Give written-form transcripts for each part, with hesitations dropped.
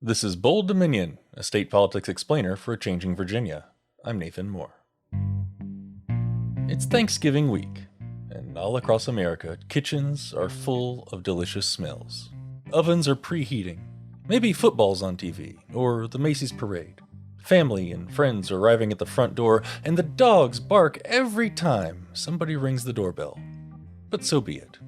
This is Bold Dominion, a state politics explainer for a changing Virginia. I'm Nathan Moore. It's Thanksgiving week, and all across America, kitchens are full of delicious smells. Ovens are preheating. Maybe football's on TV, or the Macy's parade. Family and friends are arriving at the front door, and the dogs bark every time somebody rings the doorbell. But so be it.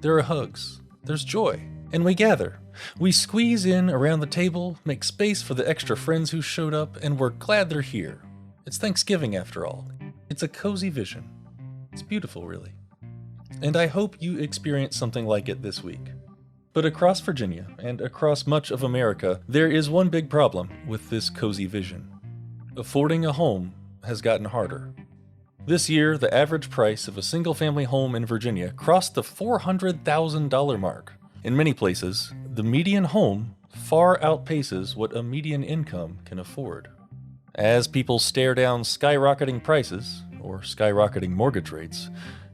There are hugs, there's joy, and we gather. We squeeze in around the table, make space for the extra friends who showed up, and we're glad they're here. It's Thanksgiving after all. It's a cozy vision. It's beautiful, really. And I hope you experience something like it this week. But across Virginia, and across much of America, there is one big problem with this cozy vision. Affording a home has gotten harder. This year, the average price of a single-family home in Virginia crossed the $400,000 mark. In many places, the median home far outpaces what a median income can afford. As people stare down skyrocketing prices, or skyrocketing mortgage rates,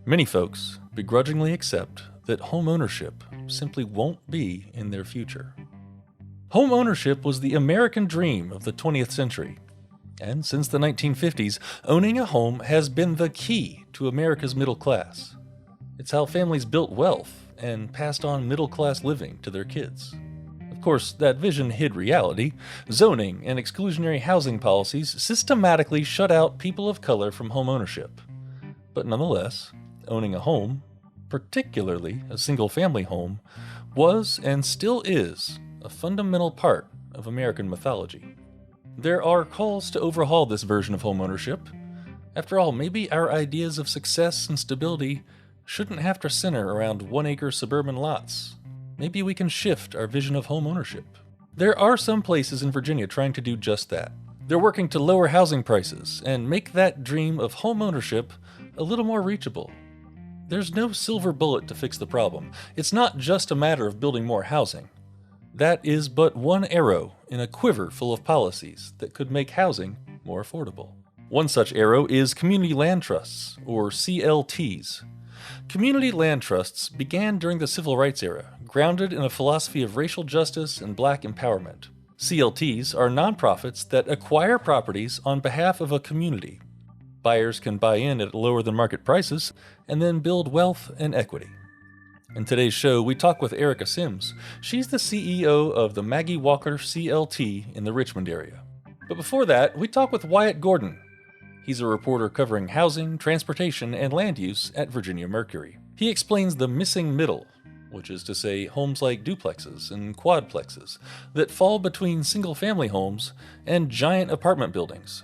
many folks begrudgingly accept that homeownership simply won't be in their future. Homeownership was the American dream of the 20th century. And since the 1950s, owning a home has been the key to America's middle class. It's how families built wealth and passed on middle-class living to their kids. Of course, that vision hid reality. Zoning and exclusionary housing policies systematically shut out people of color from homeownership. But nonetheless, owning a home, particularly a single-family home, was and still is a fundamental part of American mythology. There are calls to overhaul this version of homeownership. After all, maybe our ideas of success and stability shouldn't have to center around one-acre suburban lots. Maybe we can shift our vision of homeownership. There are some places in Virginia trying to do just that. They're working to lower housing prices and make that dream of homeownership a little more reachable. There's no silver bullet to fix the problem. It's not just a matter of building more housing. That is but one arrow in a quiver full of policies that could make housing more affordable. One such arrow is community land trusts, or CLTs. Community land trusts began during the Civil Rights era, grounded in a philosophy of racial justice and black empowerment. CLTs are nonprofits that acquire properties on behalf of a community. Buyers can buy in at lower than market prices and then build wealth and equity. In today's show, we talk with Erica Sims. She's the CEO of the Maggie Walker CLT in the Richmond area. But before that, we talk with Wyatt Gordon. He's a reporter covering housing, transportation, and land use at Virginia Mercury. He explains the missing middle, which is to say homes like duplexes and quadplexes that fall between single-family homes and giant apartment buildings.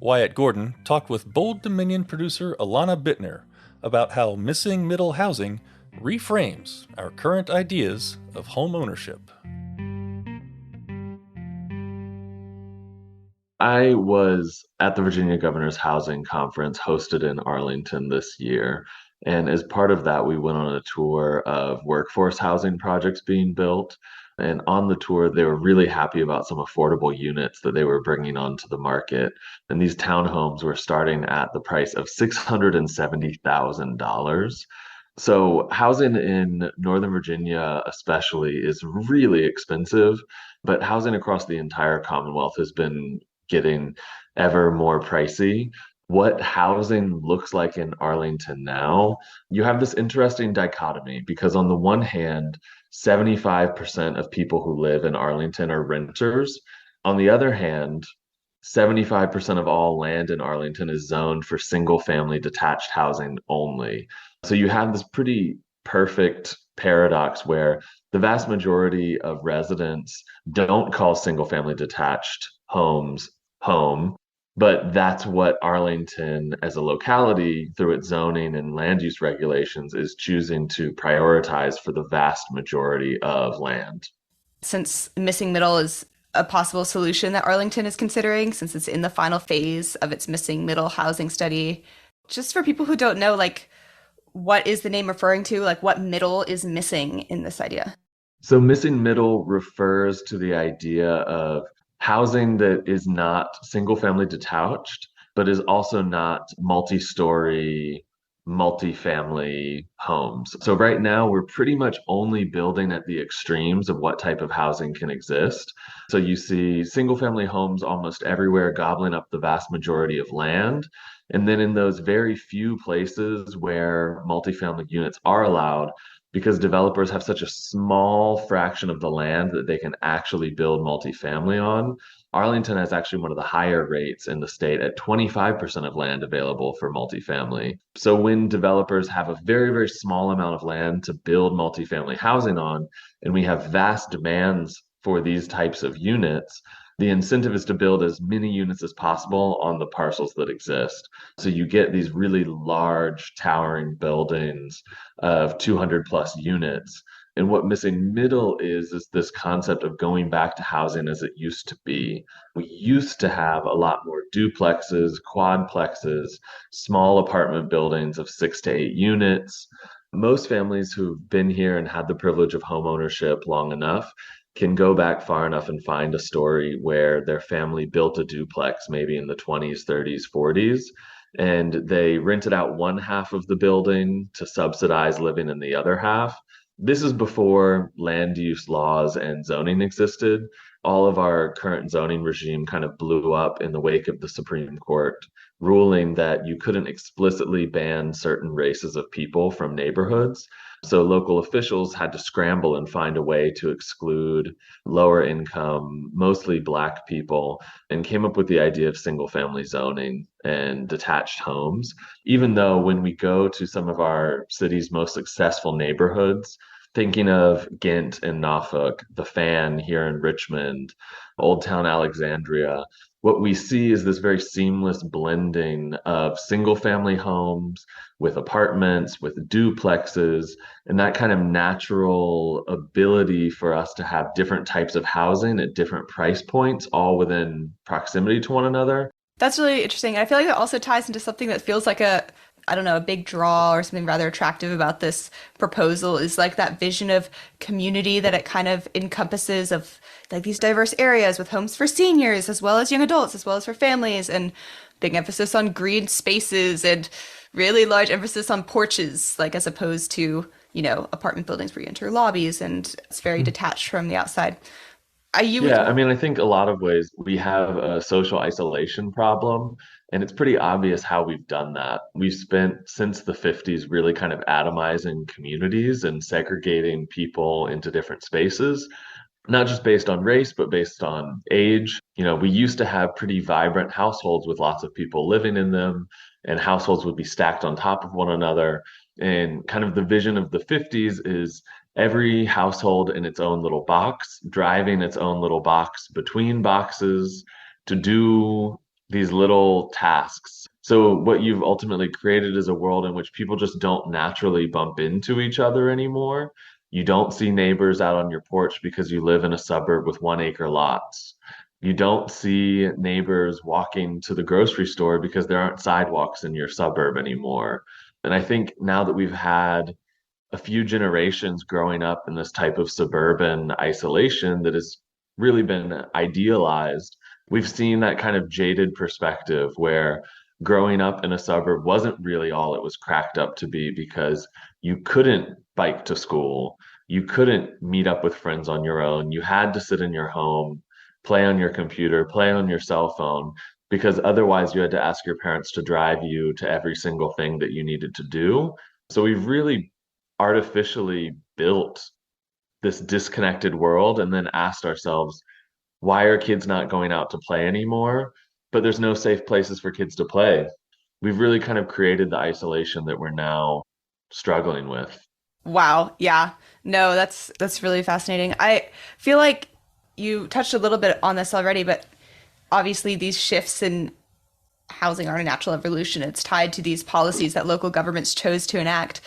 Wyatt Gordon talked with Bold Dominion producer Alana Bittner about how missing middle housing reframes our current ideas of home ownership. I was at the Virginia Governor's Housing Conference hosted in Arlington this year. And as part of that, we went on a tour of workforce housing projects being built. And on the tour, they were really happy about some affordable units that they were bringing onto the market. And these townhomes were starting at the price of $670,000. So housing in Northern Virginia especially is really expensive, but housing across the entire Commonwealth has been getting ever more pricey. What housing looks like in Arlington now, you have this interesting dichotomy because on the one hand, 75% of people who live in Arlington are renters. On the other hand, 75% of all land in Arlington is zoned for single family detached housing only. So you have this pretty perfect paradox where the vast majority of residents don't call single family detached homes home, but that's what Arlington as a locality through its zoning and land use regulations is choosing to prioritize for the vast majority of land. Since missing middle is a possible solution that Arlington is considering, since it's in the final phase of its missing middle housing study, just for people who don't know, what is the name referring to? What middle is missing in this idea? So missing middle refers to the idea of housing that is not single family detached, but is also not multi-story multifamily homes. So right now we're pretty much only building at the extremes of what type of housing can exist. So you see single family homes almost everywhere gobbling up the vast majority of land. And then in those very few places where multifamily units are allowed, because developers have such a small fraction of the land that they can actually build multifamily on, Arlington has actually one of the higher rates in the state at 25% of land available for multifamily. So when developers have a very, very small amount of land to build multifamily housing on, and we have vast demands for these types of units, the incentive is to build as many units as possible on the parcels that exist. So you get these really large towering buildings of 200 plus units. And what missing middle is this concept of going back to housing as it used to be. We used to have a lot more duplexes, quadplexes, small apartment buildings of 6 to 8 units. Most families who've been here and had the privilege of home ownership long enough can go back far enough and find a story where their family built a duplex, maybe in the 20s, 30s, 40s, and they rented out one half of the building to subsidize living in the other half. This is before land use laws and zoning existed. All of our current zoning regime kind of blew up in the wake of the Supreme Court ruling that you couldn't explicitly ban certain races of people from neighborhoods. So local officials had to scramble and find a way to exclude lower income, mostly Black people, and came up with the idea of single family zoning and detached homes. Even though when we go to some of our city's most successful neighborhoods, thinking of Ghent and Norfolk, the Fan here in Richmond, Old Town Alexandria, what we see is this very seamless blending of single family homes with apartments, with duplexes, and that kind of natural ability for us to have different types of housing at different price points, all within proximity to one another. That's really interesting. I feel like that also ties into something that feels like I don't know, a big draw or something rather attractive about this proposal is like that vision of community that it kind of encompasses of like these diverse areas with homes for seniors as well as young adults as well as for families and big emphasis on green spaces and really large emphasis on porches, like as opposed to, apartment buildings where you enter lobbies and it's very detached from the outside. Are you Yeah, I mean, I think a lot of ways we have a social isolation problem, and it's pretty obvious how we've done that. We've spent since the 50s really kind of atomizing communities and segregating people into different spaces, not just based on race, but based on age. We used to have pretty vibrant households with lots of people living in them, and households would be stacked on top of one another. And kind of the vision of the 50s is every household in its own little box, driving its own little box between boxes to do these little tasks. So, what you've ultimately created is a world in which people just don't naturally bump into each other anymore. You don't see neighbors out on your porch because you live in a suburb with 1 acre lots. You don't see neighbors walking to the grocery store because there aren't sidewalks in your suburb anymore. And I think now that we've had a few generations growing up in this type of suburban isolation that has really been idealized, we've seen that kind of jaded perspective where growing up in a suburb wasn't really all it was cracked up to be because you couldn't bike to school. You couldn't meet up with friends on your own. You had to sit in your home, play on your computer, play on your cell phone, because otherwise you had to ask your parents to drive you to every single thing that you needed to do. So we've really artificially built this disconnected world and then asked ourselves, why are kids not going out to play anymore? But there's no safe places for kids to play. We've really kind of created the isolation that we're now struggling with. Wow, yeah. No, that's really fascinating. I feel like you touched a little bit on this already, but obviously these shifts in housing aren't a natural evolution. It's tied to these policies that local governments chose to enact,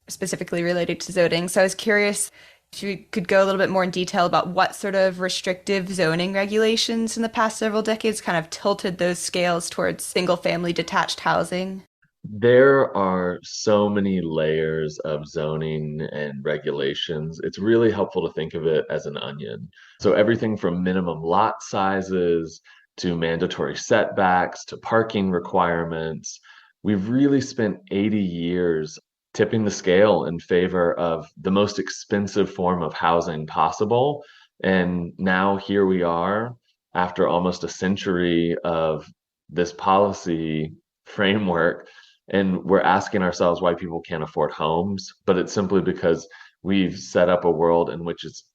specifically related to zoning. So I was curious if you could go a little bit more in detail about what sort of restrictive zoning regulations in the past several decades kind of tilted those scales towards single family detached housing. There are so many layers of zoning and regulations. It's really helpful to think of it as an onion. So everything from minimum lot sizes to mandatory setbacks to parking requirements we've really spent 80 years tipping the scale in favor of the most expensive form of housing possible. And now here we are after almost a century of this policy framework, and we're asking ourselves why people can't afford homes. But it's simply because we've set up a world in which it's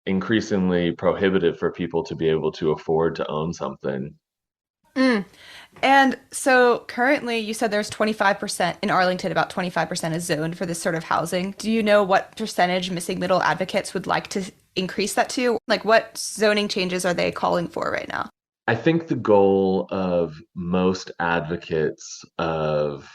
increasingly prohibitive for people to be able to afford to own something. Mm. And so currently you said there's 25% in Arlington, about 25% is zoned for this sort of housing. Do you know what percentage missing middle advocates would like to increase that to? Like what zoning changes are they calling for right now? I think the goal of most advocates of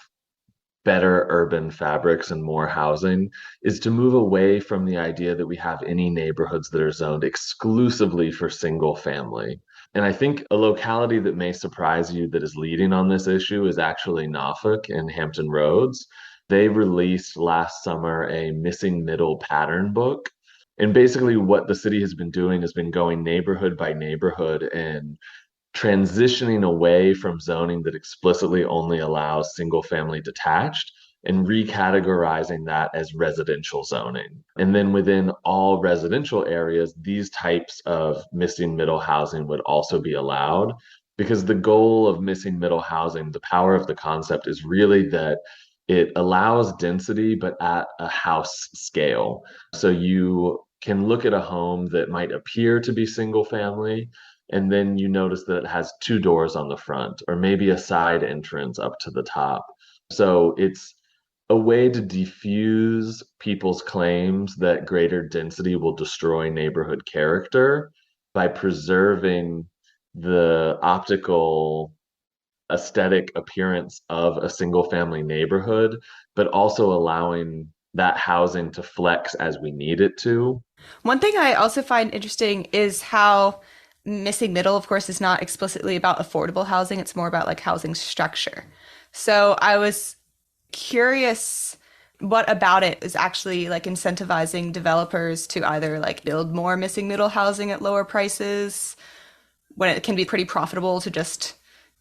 better urban fabrics and more housing is to move away from the idea that we have any neighborhoods that are zoned exclusively for single family. And I think a locality that may surprise you that is leading on this issue is actually Norfolk and Hampton Roads. They released last summer a missing middle pattern book. And basically, what the city has been doing has been going neighborhood by neighborhood and transitioning away from zoning that explicitly only allows single family detached and recategorizing that as residential zoning. And then within all residential areas, these types of missing middle housing would also be allowed, because the goal of missing middle housing, the power of the concept is really that it allows density, but at a house scale. So you can look at a home that might appear to be single family, and then you notice that it has two doors on the front, or maybe a side entrance up to the top. So it's a way to diffuse people's claims that greater density will destroy neighborhood character by preserving the optical aesthetic appearance of a single family neighborhood, but also allowing that housing to flex as we need it to. One thing I also find interesting is how missing middle, of course, is not explicitly about affordable housing. It's more about like housing structure. So I was curious what about it is actually like incentivizing developers to either like build more missing middle housing at lower prices when it can be pretty profitable to just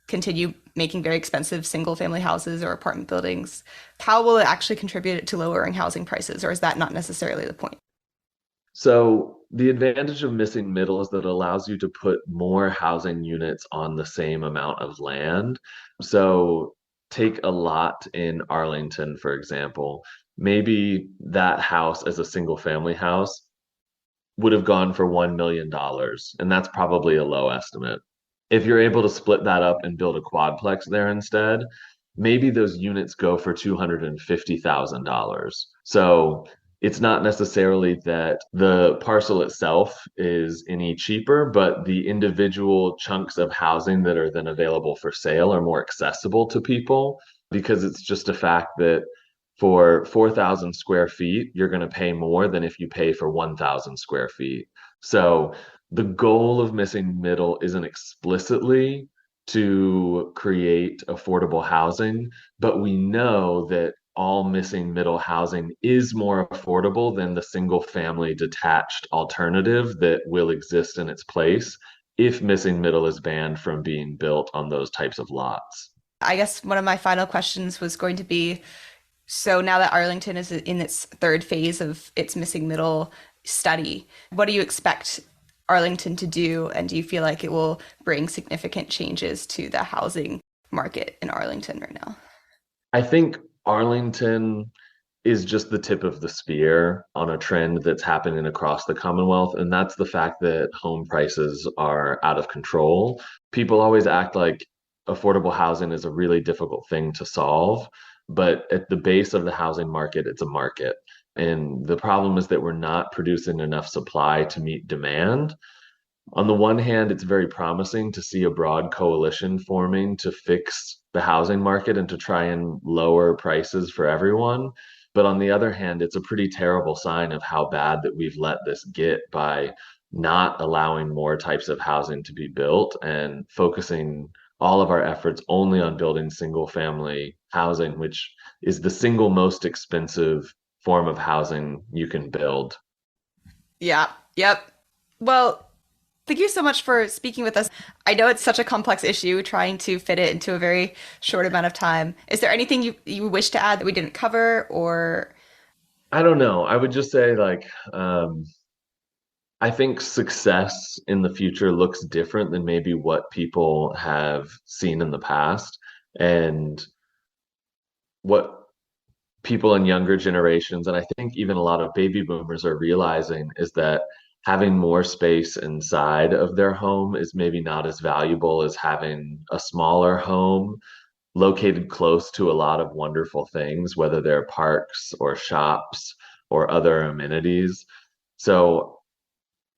continue making very expensive single family houses or apartment buildings. How will it actually contribute to lowering housing prices, or is that not necessarily the point? So the advantage of missing middle is that it allows you to put more housing units on the same amount of land. So take a lot in Arlington, for example. Maybe that house as a single family house would have gone for $1 million, and that's probably a low estimate. If you're able to split that up and build a quadplex there instead, maybe those units go for $250,000. So it's not necessarily that the parcel itself is any cheaper, but the individual chunks of housing that are then available for sale are more accessible to people, because it's just a fact that for 4,000 square feet, you're going to pay more than if you pay for 1,000 square feet. So the goal of missing middle isn't explicitly to create affordable housing, but we know that all missing middle housing is more affordable than the single family detached alternative that will exist in its place if missing middle is banned from being built on those types of lots. I guess one of my final questions was going to be, so now that Arlington is in its third phase of its missing middle study, what do you expect Arlington to do? And do you feel like it will bring significant changes to the housing market in Arlington right now? I think Arlington is just the tip of the spear on a trend that's happening across the Commonwealth, and that's the fact that home prices are out of control. People always act like affordable housing is a really difficult thing to solve, but at the base of the housing market, it's a market. And the problem is that we're not producing enough supply to meet demand. On the one hand, it's very promising to see a broad coalition forming to fix the housing market and to try and lower prices for everyone. But on the other hand, it's a pretty terrible sign of how bad that we've let this get by not allowing more types of housing to be built and focusing all of our efforts only on building single family housing, which is the single most expensive form of housing you can build. Yeah, yep. Well, Thank you so much for speaking with us. I know it's such a complex issue trying to fit it into a very short amount of time. Is there anything you wish to add that we didn't cover or I don't know. I would just say I think success in the future looks different than maybe what people have seen in the past. And what people in younger generations, and I think even a lot of baby boomers are realizing, is that having more space inside of their home is maybe not as valuable as having a smaller home located close to a lot of wonderful things, whether they're parks or shops or other amenities. So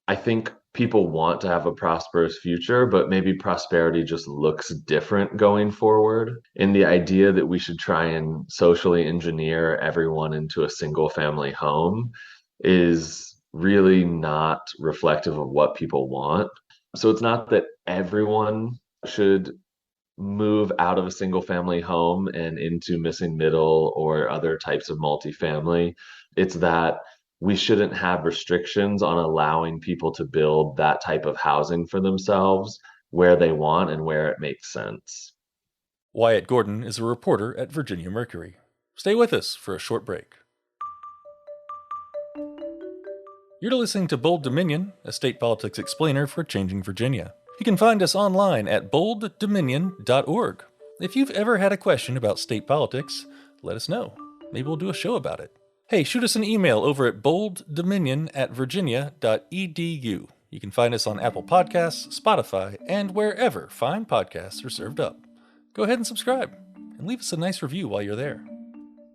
I think people want to have a prosperous future, but maybe prosperity just looks different going forward. And the idea that we should try and socially engineer everyone into a single family home is really not reflective of what people want. So it's not that everyone should move out of a single family home and into missing middle or other types of multifamily. It's that we shouldn't have restrictions on allowing people to build that type of housing for themselves where they want and where it makes sense. Wyatt Gordon is a reporter at Virginia Mercury. Stay with us for a short break. You're listening to Bold Dominion, a state politics explainer for Changing Virginia. You can find us online at bolddominion.org. If you've ever had a question about state politics, let us know. Maybe we'll do a show about it. Hey, shoot us an email over at bolddominion@virginia.edu. You can find us on Apple Podcasts, Spotify, and wherever fine podcasts are served up. Go ahead and subscribe, and leave us a nice review while you're there.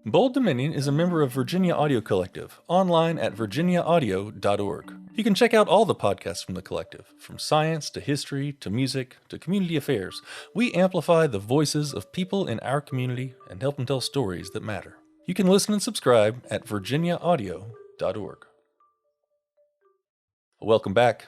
Bold Dominion is a member of Virginia Audio Collective, online at virginiaaudio.org. You can check out all the podcasts from the collective, from science to history to music to community affairs. We amplify the voices of people in our community and help them tell stories that matter. You can listen and subscribe at virginiaaudio.org. Welcome back.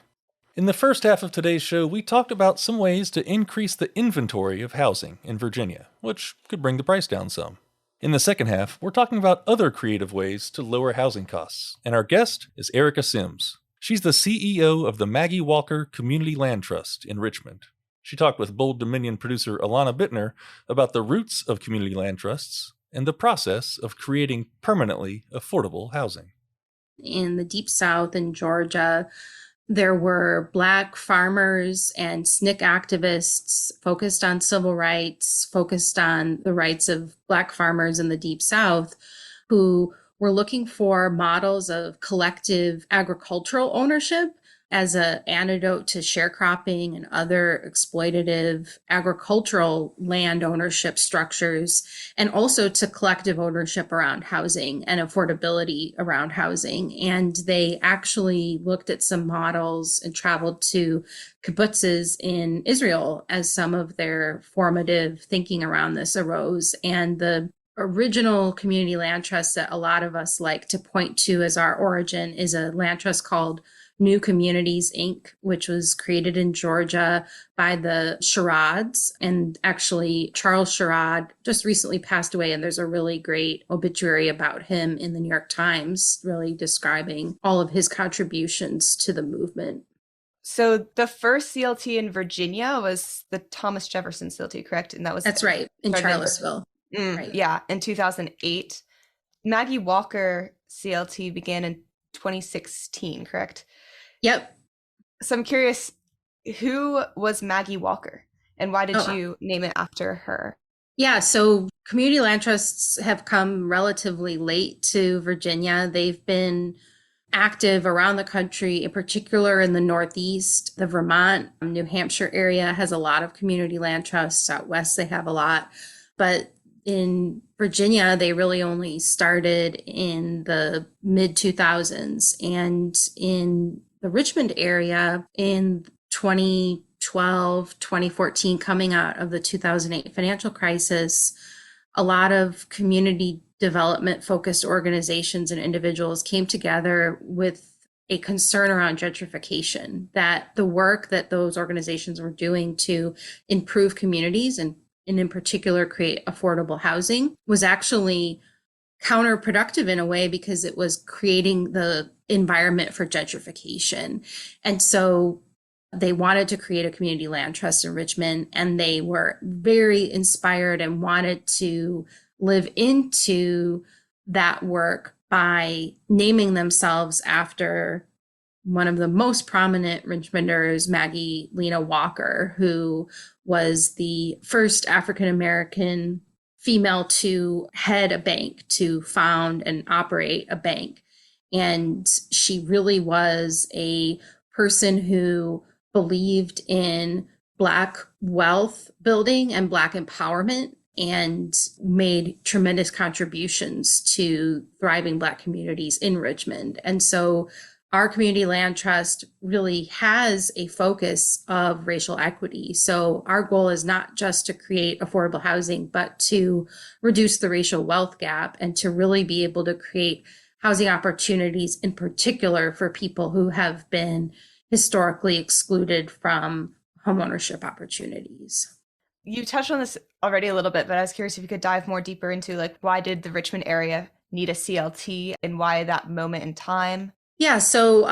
In the first half of today's show, we talked about some ways to increase the inventory of housing in Virginia, which could bring the price down some. In the second half, we're talking about other creative ways to lower housing costs, and our guest is Erica Sims. She's the CEO of the Maggie Walker Community Land Trust in Richmond. She talked with Bold Dominion producer Alana Bittner about the roots of community land trusts and the process of creating permanently affordable housing. In the Deep South in Georgia, there were Black farmers and SNCC activists focused on civil rights, focused on the rights of Black farmers in the Deep South, who were looking for models of collective agricultural ownership as an antidote to sharecropping and other exploitative agricultural land ownership structures, and also to collective ownership around housing and affordability around housing. And they actually looked at some models and traveled to kibbutzes in Israel as some of their formative thinking around this arose. And the original community land trust that a lot of us like to point to as our origin is a land trust called New Communities, Inc., which was created in Georgia by the Sherads. And actually, Charles Sherrod just recently passed away, and there's a really great obituary about him in the New York Times, really describing all of his contributions to the movement. So the first CLT in Virginia was the Thomas Jefferson CLT, correct? And That's right, in Charlottesville. Right. Yeah, in 2008. Maggie Walker CLT began in 2016, correct? Yep. So I'm curious, who was Maggie Walker and why did you name it after her? Yeah, so community land trusts have come relatively late to Virginia. They've been active around the country, in particular in the Northeast. The Vermont, New Hampshire area has a lot of community land trusts. Out west, they have a lot. But in Virginia, they really only started in the mid 2000s. And in the Richmond area in 2012, 2014, coming out of the 2008 financial crisis, a lot of community development focused organizations and individuals came together with a concern around gentrification, that the work that those organizations were doing to improve communities and in particular create affordable housing was actually counterproductive in a way because it was creating the environment for gentrification. And so They wanted to create a community land trust in Richmond, and they were very inspired and wanted to live into that work by naming themselves after one of the most prominent Richmonders, Maggie Walker, who was the first African American female to head a bank, to found and operate a bank. And she really was a person who believed in Black wealth building and Black empowerment, and made tremendous contributions to thriving Black communities in Richmond. And so our community land trust really has a focus of racial equity. So our goal is not just to create affordable housing, but to reduce the racial wealth gap and to really be able to create housing opportunities in particular for people who have been historically excluded from homeownership opportunities. You touched on this already a little bit, but I was curious if you could dive more deeper into like, why did the Richmond area need a CLT and why that moment in time? Yeah, so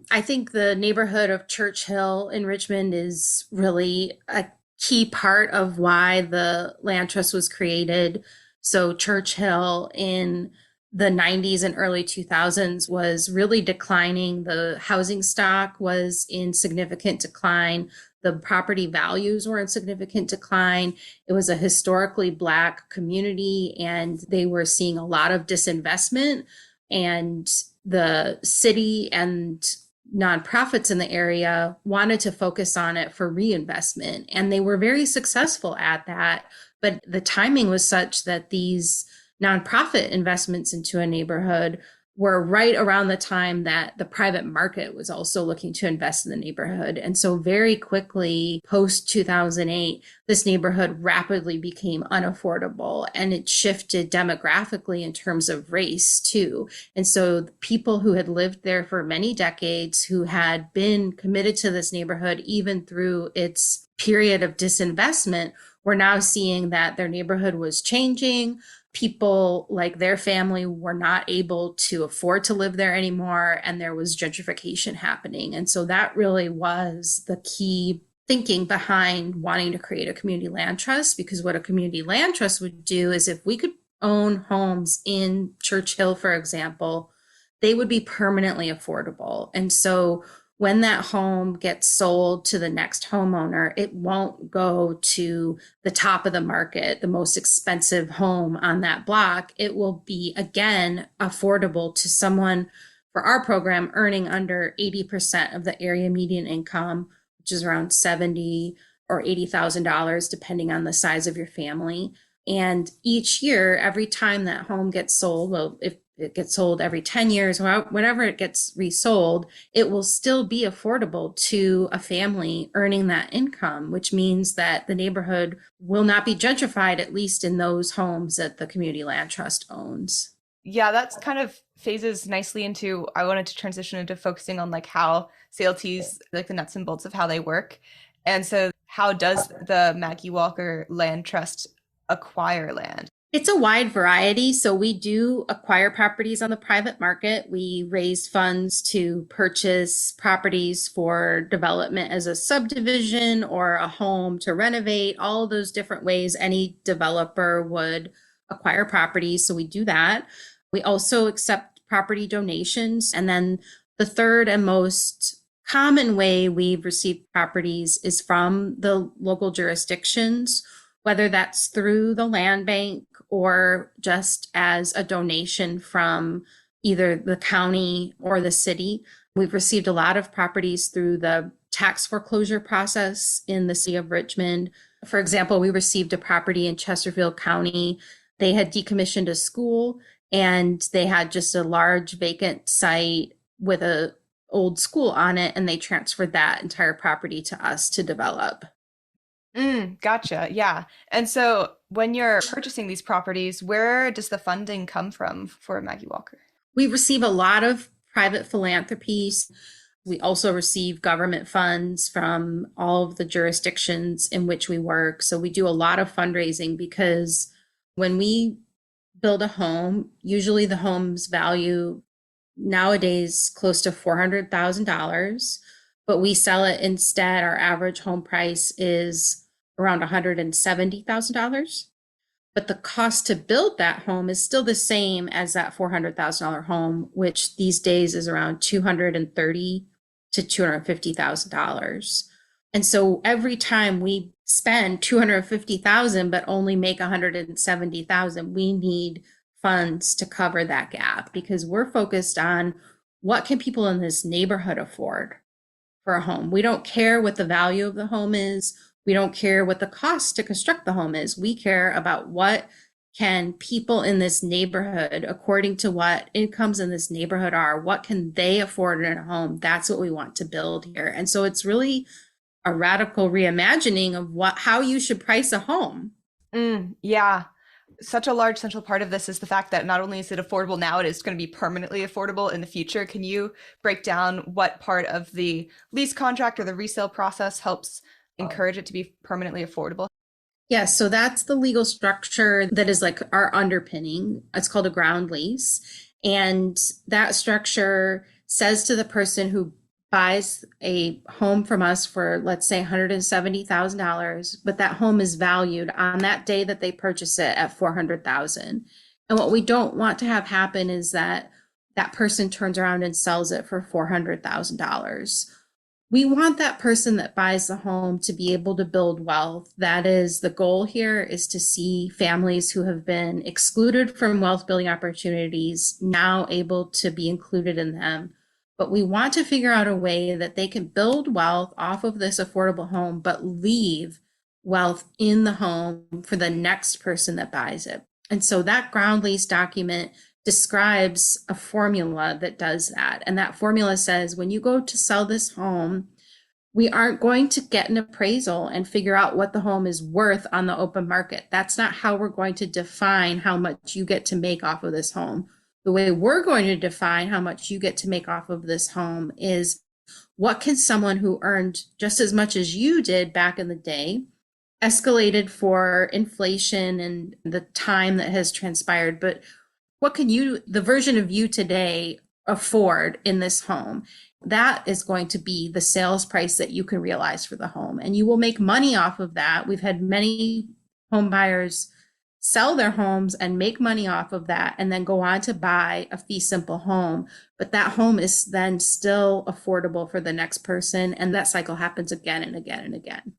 I think the neighborhood of Church Hill in Richmond is really a key part of why the land trust was created. So Church Hill in the 90s and early 2000s was really declining. The housing stock was in significant decline. The property values were in significant decline. It was a historically Black community, and they were seeing a lot of disinvestment. And the city and nonprofits in the area wanted to focus on it for reinvestment. And they were very successful at that. But the timing was such that these nonprofit investments into a neighborhood were right around the time that the private market was also looking to invest in the neighborhood. And so very quickly, post 2008, this neighborhood rapidly became unaffordable, and it shifted demographically in terms of race too. And so the people who had lived there for many decades, who had been committed to this neighborhood even through its period of disinvestment, were now seeing that their neighborhood was changing. People like their family were not able to afford to live there anymore, and there was gentrification happening. And so that really was the key thinking behind wanting to create a community land trust, because what a community land trust would do is, if we could own homes in Church Hill, for example, they would be permanently affordable. And so when that home gets sold to the next homeowner, it won't go to the top of the market, the most expensive home on that block. It will be, again, affordable to someone, for our program, earning under 80% of the area median income, which is around $70,000 or $80,000, depending on the size of your family. And each year, every time that home gets sold, well, if it gets sold every 10 years, whenever it gets resold, it will still be affordable to a family earning that income, which means that the neighborhood will not be gentrified, at least in those homes that the Community Land Trust owns. Yeah, that's kind of phases nicely into, I wanted to transition into focusing on like how CLTs, like the nuts and bolts of how they work. And so how does the Maggie Walker Land Trust acquire land? It's a wide variety. So we do acquire properties on the private market. We raise funds to purchase properties for development as a subdivision or a home to renovate, all of those different ways any developer would acquire properties. So we do that. We also accept property donations. And then the third and most common way we've received properties is from the local jurisdictions, whether that's through the land bank or just as a donation from either the county or the city. We've received a lot of properties through the tax foreclosure process in the city of Richmond. For example, we received a property in Chesterfield County. They had decommissioned a school, and they had just a large vacant site with an old school on it, and they transferred that entire property to us to develop. Gotcha. Yeah. And so when you're purchasing these properties, where does the funding come from for Maggie Walker? We receive a lot of private philanthropies. We also receive government funds from all of the jurisdictions in which we work. So we do a lot of fundraising, because when we build a home, usually the home's value nowadays close to $400,000. but we sell it instead. Our average home price is around $170,000. But the cost to build that home is still the same as that $400,000 home, which these days is around $230,000 to $250,000. And so every time we spend $250,000 but only make $170,000, we need funds to cover that gap, because we're focused on what can people in this neighborhood afford for a home. We don't care what the value of the home is. We don't care what the cost to construct the home is. We care about what can people in this neighborhood, according to what incomes in this neighborhood are, what can they afford in a home? That's what we want to build here. And so it's really a radical reimagining of how you should price a home. Yeah. Such a large central part of this is the fact that not only is it affordable now, it is going to be permanently affordable in the future. Can you break down what part of the lease contract or the resale process helps encourage it to be permanently affordable? Yes, so that's the legal structure that is like our underpinning. It's called a ground lease. And that structure says to the person who buys a home from us for, let's say, $170,000, but that home is valued on that day that they purchase it at $400,000. And what we don't want to have happen is that that person turns around and sells it for $400,000. We want that person that buys the home to be able to build wealth. That is the goal here, is to see families who have been excluded from wealth building opportunities now able to be included in them. But we want to figure out a way that they can build wealth off of this affordable home, but leave wealth in the home for the next person that buys it. And so that ground lease document describes a formula that does that. And that formula says, when you go to sell this home, we aren't going to get an appraisal and figure out what the home is worth on the open market. That's not how we're going to define how much you get to make off of this home. The way we're going to define how much you get to make off of this home is, what can someone who earned just as much as you did back in the day, escalated for inflation and the time that has transpired, but what can you, the version of you today, afford in this home? That is going to be the sales price that you can realize for the home. And you will make money off of that. We've had many home buyers sell their homes and make money off of that, and then go on to buy a fee simple home. But that home is then still affordable for the next person. And that cycle happens again and again and again.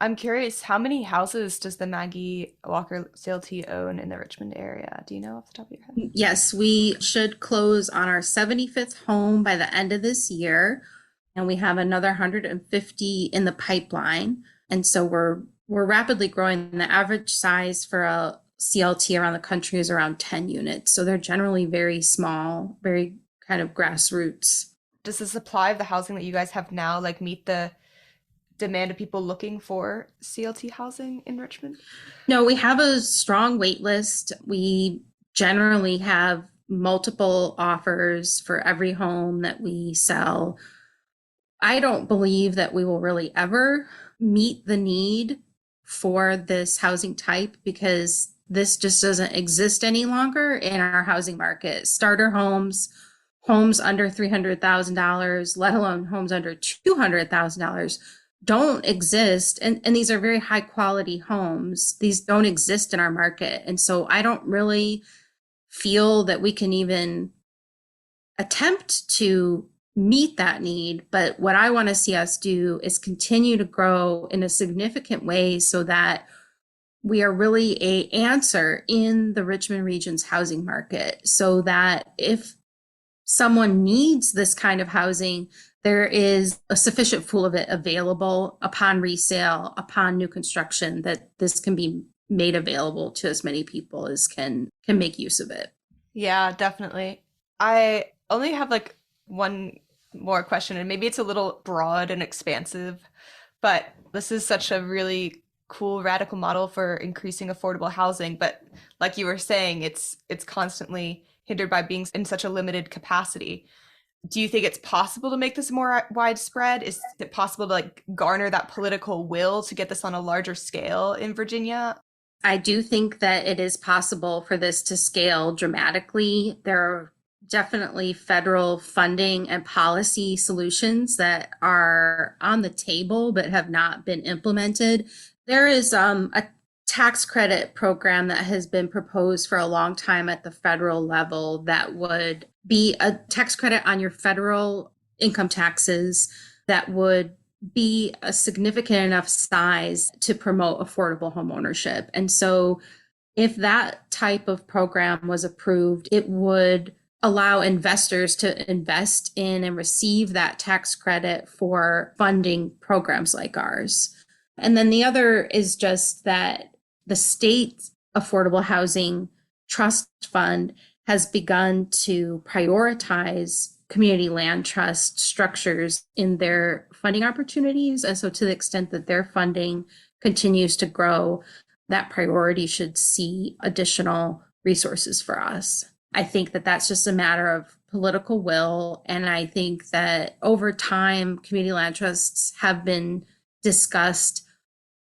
I'm curious, how many houses does the Maggie Walker CLT own in the Richmond area? Do you know off the top of your head? Yes, we should close on our 75th home by the end of this year. And we have another 150 in the pipeline. And so we're rapidly growing. The average size for a CLT around the country is around 10 units. So they're generally very small, very kind of grassroots. Does the supply of the housing that you guys have now meet the demand of people looking for CLT housing in Richmond? No, we have a strong wait list. We generally have multiple offers for every home that we sell. I don't believe that we will really ever meet the need for this housing type, because this just doesn't exist any longer in our housing market. Starter homes, homes under $300,000, let alone homes under $200,000, don't exist. And these are very high quality homes. These don't exist in our market. And so I don't really feel that we can even attempt to meet that need. But what I want to see us do is continue to grow in a significant way, so that we are really an answer in the Richmond region's housing market, so that if someone needs this kind of housing, there is a sufficient pool of it available upon resale, upon new construction, that this can be made available to as many people as can make use of it. Yeah, definitely. I only have one more question, and maybe it's a little broad and expansive, but this is such a really cool radical model for increasing affordable housing. But like you were saying, it's constantly hindered by being in such a limited capacity. Do you think it's possible to make this more widespread? Is it possible to garner that political will to get this on a larger scale in Virginia? I do think that it is possible for this to scale dramatically. There are definitely federal funding and policy solutions that are on the table but have not been implemented. There is a tax credit program that has been proposed for a long time at the federal level that would be a tax credit on your federal income taxes that would be a significant enough size to promote affordable home ownership. And so if that type of program was approved, it would allow investors to invest in and receive that tax credit for funding programs like ours. And then the other is just that the state affordable housing trust fund has begun to prioritize community land trust structures in their funding opportunities. And so to the extent that their funding continues to grow, that priority should see additional resources for us. I think that that's just a matter of political will. And I think that over time, community land trusts have been discussed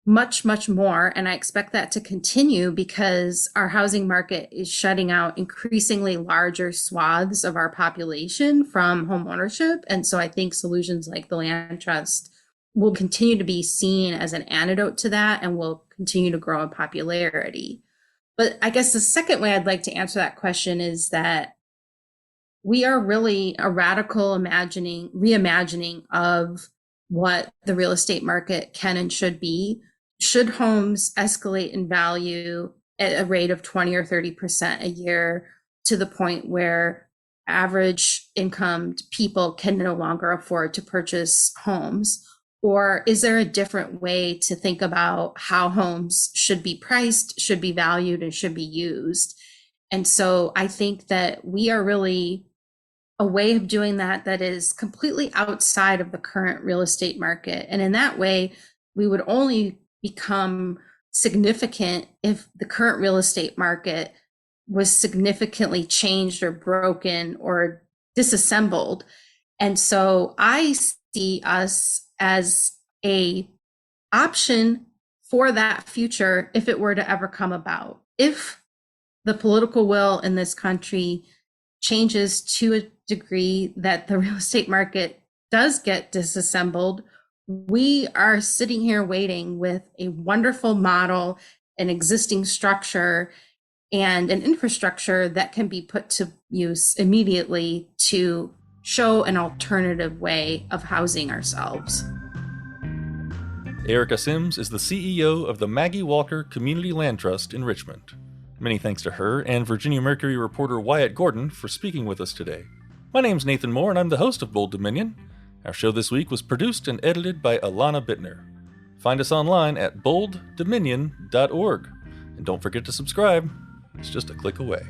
much, much more. And I expect that to continue because our housing market is shutting out increasingly larger swaths of our population from home ownership. And so I think solutions like the land trust will continue to be seen as an antidote to that and will continue to grow in popularity. But I guess the second way I'd like to answer that question is that we are really a radical reimagining of what the real estate market can and should be. Should homes escalate in value at a rate of 20 or 30% a year to the point where average income people can no longer afford to purchase homes? Or is there a different way to think about how homes should be priced, should be valued, and should be used? And so I think that we are really a way of doing that is completely outside of the current real estate market. And in that way, we would only become significant if the current real estate market was significantly changed or broken or disassembled. And so I see us as a option for that future if it were to ever come about. If the political will in this country changes to a degree that the real estate market does get disassembled, we are sitting here waiting with a wonderful model, an existing structure, and an infrastructure that can be put to use immediately to show an alternative way of housing ourselves. Erica Sims is the CEO of the Maggie Walker Community Land Trust in Richmond. Many thanks to her and Virginia Mercury reporter Wyatt Gordon for speaking with us today. My name's Nathan Moore and I'm the host of Bold Dominion. Our show this week was produced and edited by Alana Bittner. Find us online at bolddominion.org. And don't forget to subscribe. It's just a click away.